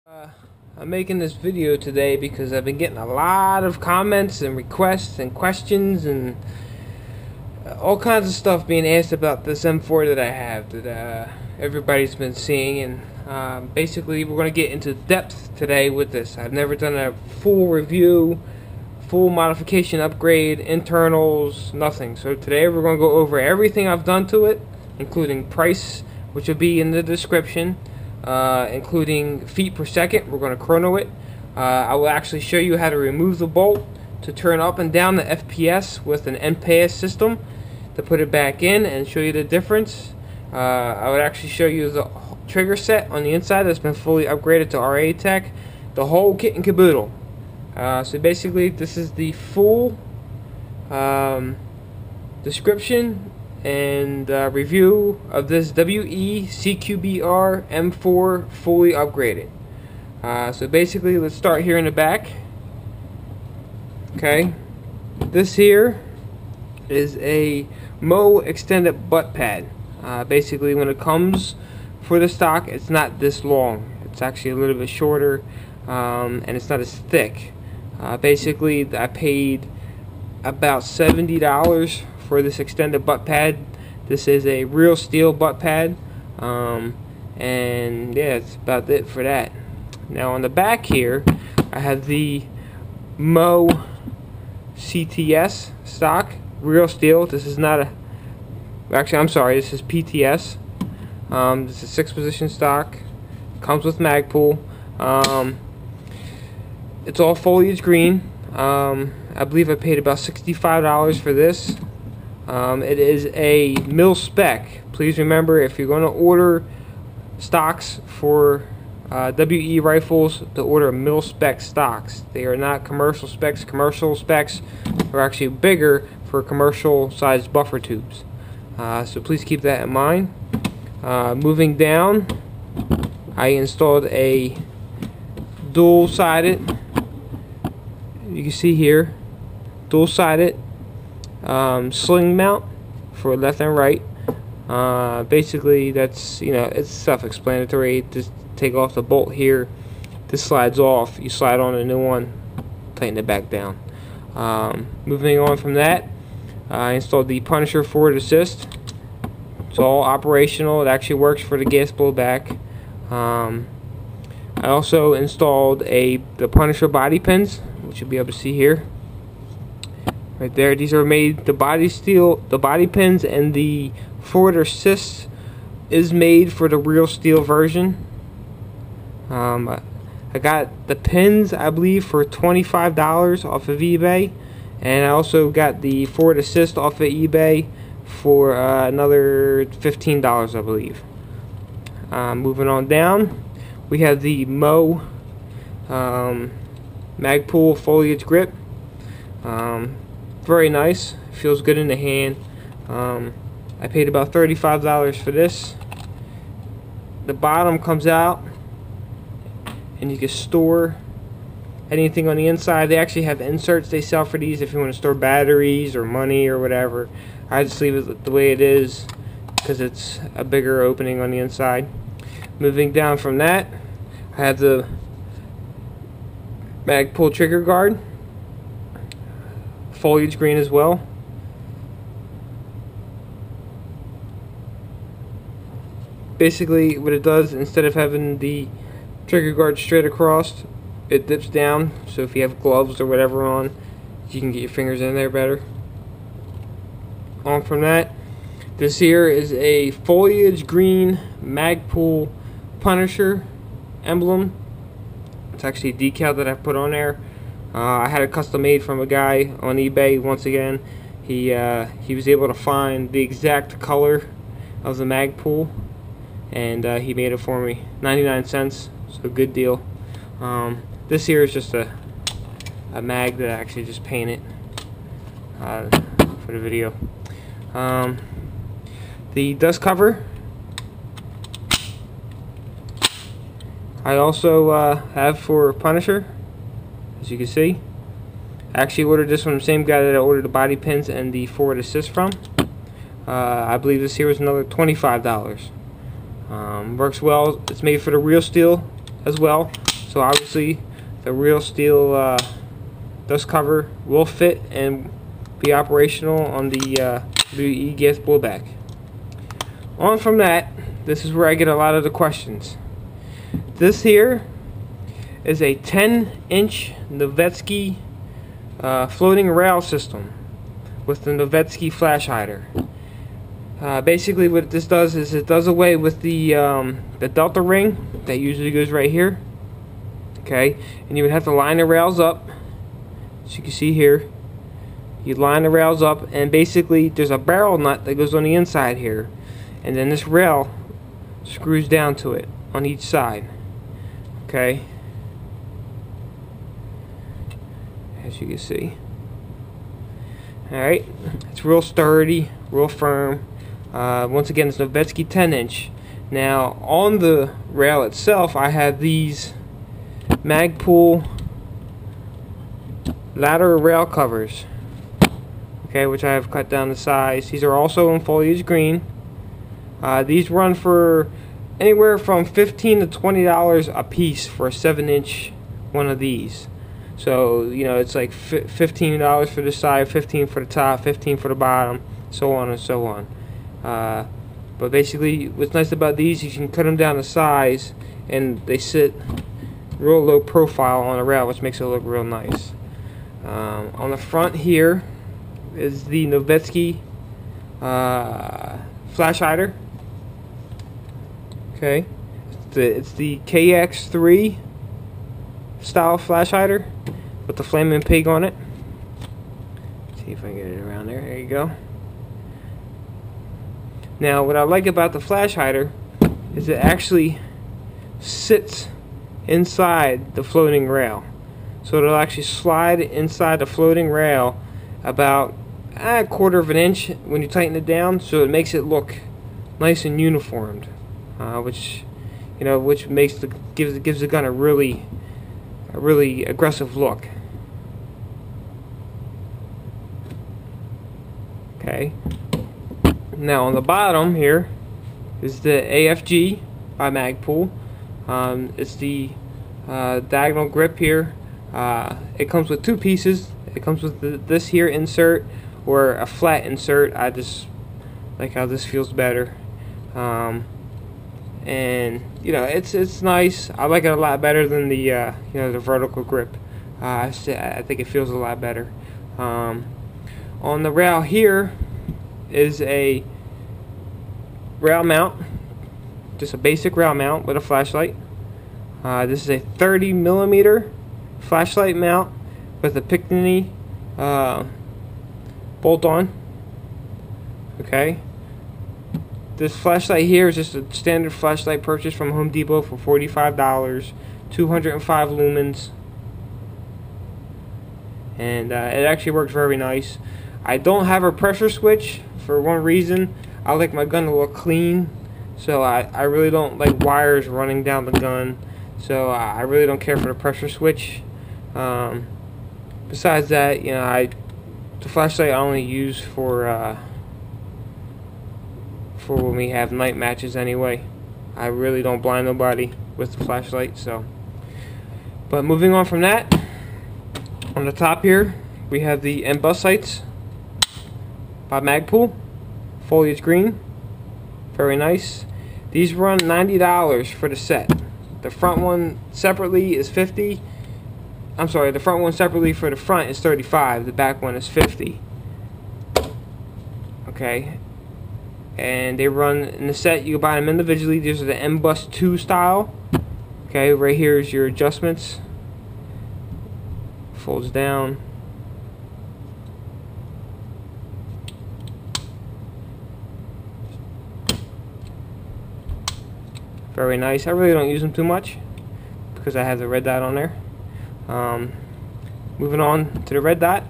I'm making this video today because I've been getting a lot of comments and requests and questions and all kinds of stuff being asked about this M4 that I have that everybody's been seeing, and basically we're going to get into depth today with this. I've never done a full review, full modification, upgrade, internals, nothing. So today we're going to go over everything I've done to it, including price, which will be in the description. Including feet per second. We're going to chrono it. I will actually show you how to remove the bolt to turn up and down the FPS with an NPAS system to put it back in and show you the difference. I would actually show you the trigger set on the inside that's been fully upgraded to RA Tech, the whole kit and caboodle. So basically this is the full description and review of this WE CQBR M4 fully upgraded. So basically, let's start here in the back. Okay, this here is a Mo extended butt pad. Basically, when it comes for the stock, it's not this long. It's actually a little bit shorter, and it's not as thick. Basically, I paid about $70 for this extended butt pad. This is a real steel butt pad, and yeah, it's about it for that. Now on the back here I have the Mo CTS stock, real steel. This is not a, actually I'm sorry, this is PTS. This is 6-position stock, comes with Magpul. It's all foliage green. I believe I paid about $65 for this. It is a mil spec. Please remember, if you're going to order stocks for WE rifles, to order mil spec stocks. They are not commercial specs. Commercial specs are actually bigger for commercial sized buffer tubes. So please keep that in mind. Moving down, I installed a dual-sided, you can see here, dual-sided sling mount for left and right. Basically that's, you know, it's self-explanatory. Just take off the bolt here, this slides off, you slide on a new one, tighten it back down. Moving on from that, I installed the Punisher forward assist. It's all operational. It actually works for the gas blowback. I also installed the Punisher body pins, which you'll be able to see here. Right there, these are made, the body pins and the forward assist is made for the real steel version. I got the pins, I believe, for $25 off of eBay, and I also got the forward assist off of eBay for another $15, I believe. Moving on down, we have the Mo Magpul foliage grip. Very nice, feels good in the hand. I paid about $35 for this. The bottom comes out and you can store anything on the inside. They actually have inserts they sell for these if you want to store batteries or money or whatever. I just leave it the way it is because it's a bigger opening on the inside. Moving down from that, I have the Magpul trigger guard, foliage green as well. Basically what it does, instead of having the trigger guard straight across, it dips down, so if you have gloves or whatever on, you can get your fingers in there better. On from that, this here is a foliage green Magpul Punisher emblem. It's actually a decal that I put on there. I had it custom made from a guy on eBay. Once again, he was able to find the exact color of the Magpul, and he made it for me. 99 cents, so good deal. This here is just a mag that I actually just painted for the video. The dust cover, I also have for Punisher. As you can see, I actually ordered this from the same guy that I ordered the body pins and the forward assist from. I believe this here was another $25. Works well. It's made for the real steel as well. So obviously the real steel dust cover will fit and be operational on the WE gas blowback. On from that, this is where I get a lot of the questions. This here is a 10-inch Novetzke floating rail system with the Novetzke flash hider. Basically what this does is it does away with the delta ring that usually goes right here. Okay, and you would have to line the rails up, as you can see here. You line the rails up, and basically there's a barrel nut that goes on the inside here, and then this rail screws down to it on each side. Okay, as you can see. Alright, it's real sturdy, real firm. Once again, it's Novetzke 10-inch. Now on the rail itself, I have these Magpul ladder rail covers, okay, which I have cut down to size. These are also in foliage green. These run for anywhere from $15 to $20 a piece for a 7-inch one of these. So you know, it's like $15 for the side, $15 for the top, $15 for the bottom, so on and so on. But basically, what's nice about these, you can cut them down to size, and they sit real low profile on a rail, which makes it look real nice. On the front here is the Novetzke flash hider. Okay, it's the KX3 style flash hider with the flaming pig on it. See if I can get it around there. There you go. Now what I like about the flash hider is it actually sits inside the floating rail. So it'll actually slide inside the floating rail about a quarter of an inch when you tighten it down, so it makes it look nice and uniformed, which makes gives the gun a really aggressive look. Okay. Now on the bottom here is the AFG by Magpul. It's the diagonal grip here. It comes with two pieces. It comes with this here insert or a flat insert. I just like how this feels better. And you know, it's nice. I like it a lot better than the the vertical grip. I think it feels a lot better. On the rail here is a rail mount, just a basic rail mount with a flashlight. This is a 30mm flashlight mount with a Picatinny bolt-on. Okay. This flashlight here is just a standard flashlight purchase from Home Depot for $45, 205 lumens, and it actually works very nice. I don't have a pressure switch for one reason. I like my gun to look clean, so I really don't like wires running down the gun, so I really don't care for the pressure switch. Besides that, the flashlight I only use for when we have night matches anyway. I really don't blind nobody with the flashlight. So, but moving on from that, on the top here we have the end bus sights by Magpul, foliage green, very nice. These run $90 for the set. The front one separately is $50. I'm sorry, the front one separately for the front is $35. The back one is $50. Okay, and they run in the set. You can buy them individually. These are the M-Bus 2 style. Okay, right here is your adjustments. Folds down. Very nice. I really don't use them too much because I have the red dot on there. Moving on to the red dot.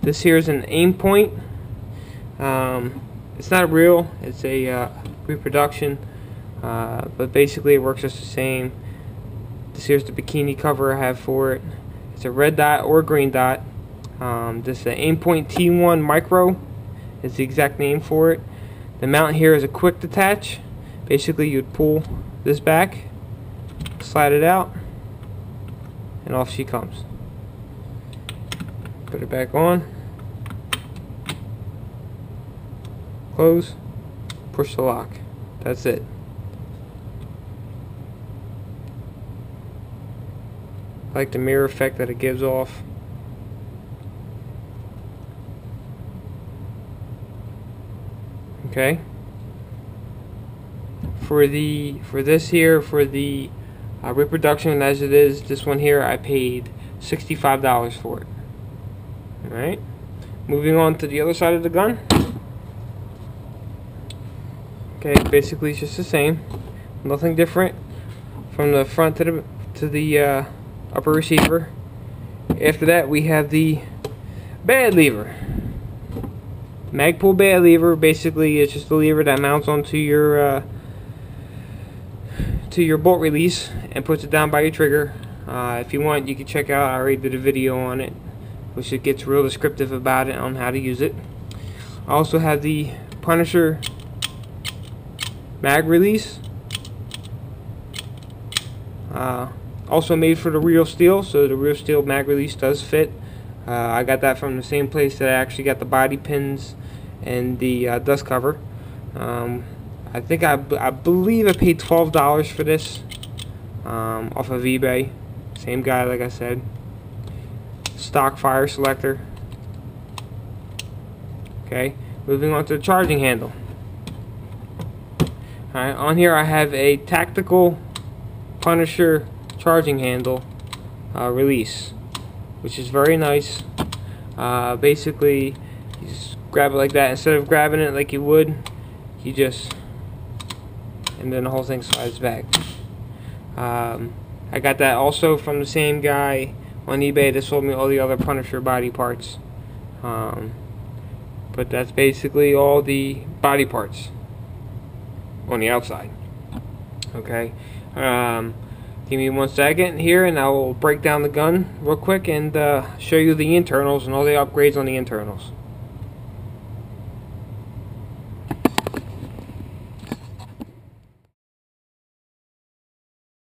This here is an aim point. It's not real. It's a reproduction, but basically it works just the same. This here's the bikini cover I have for it. It's a red dot or green dot. This is an aim point T1 micro. Is the exact name for it. The mount here is a quick detach. Basically, you'd pull this back, slide it out, and off she comes. Put it back on, close, push the lock. That's it. I like the mirror effect that it gives off. Okay. For this here, for the reproduction as it is, this one here, I paid $65 for it. Alright. Moving on to the other side of the gun. Okay, basically it's just the same. Nothing different from the front to the upper receiver. After that we have the bad lever. Magpul bad lever. Basically it's just the lever that mounts onto your bolt release and puts it down by your trigger. If you want, you can check out, I already did a video on it, which it gets real descriptive about it on how to use it. I also have the Punisher mag release, also made for the real steel, so the real steel mag release does fit. I got that from the same place that I actually got the body pins and the dust cover. I think I believe I paid $12 for this off of eBay. Same guy, like I said. Stock fire selector. Okay, moving on to the charging handle. Alright, on here I have a tactical Punisher charging handle release, which is very nice. Basically, you just grab it like that. Instead of grabbing it like you would, you just, and then the whole thing slides back. I got that also from the same guy on eBay that sold me all the other Punisher body parts. But that's basically all the body parts on the outside. Okay. Give me 1 second here and I will break down the gun real quick and show you the internals and all the upgrades on the internals.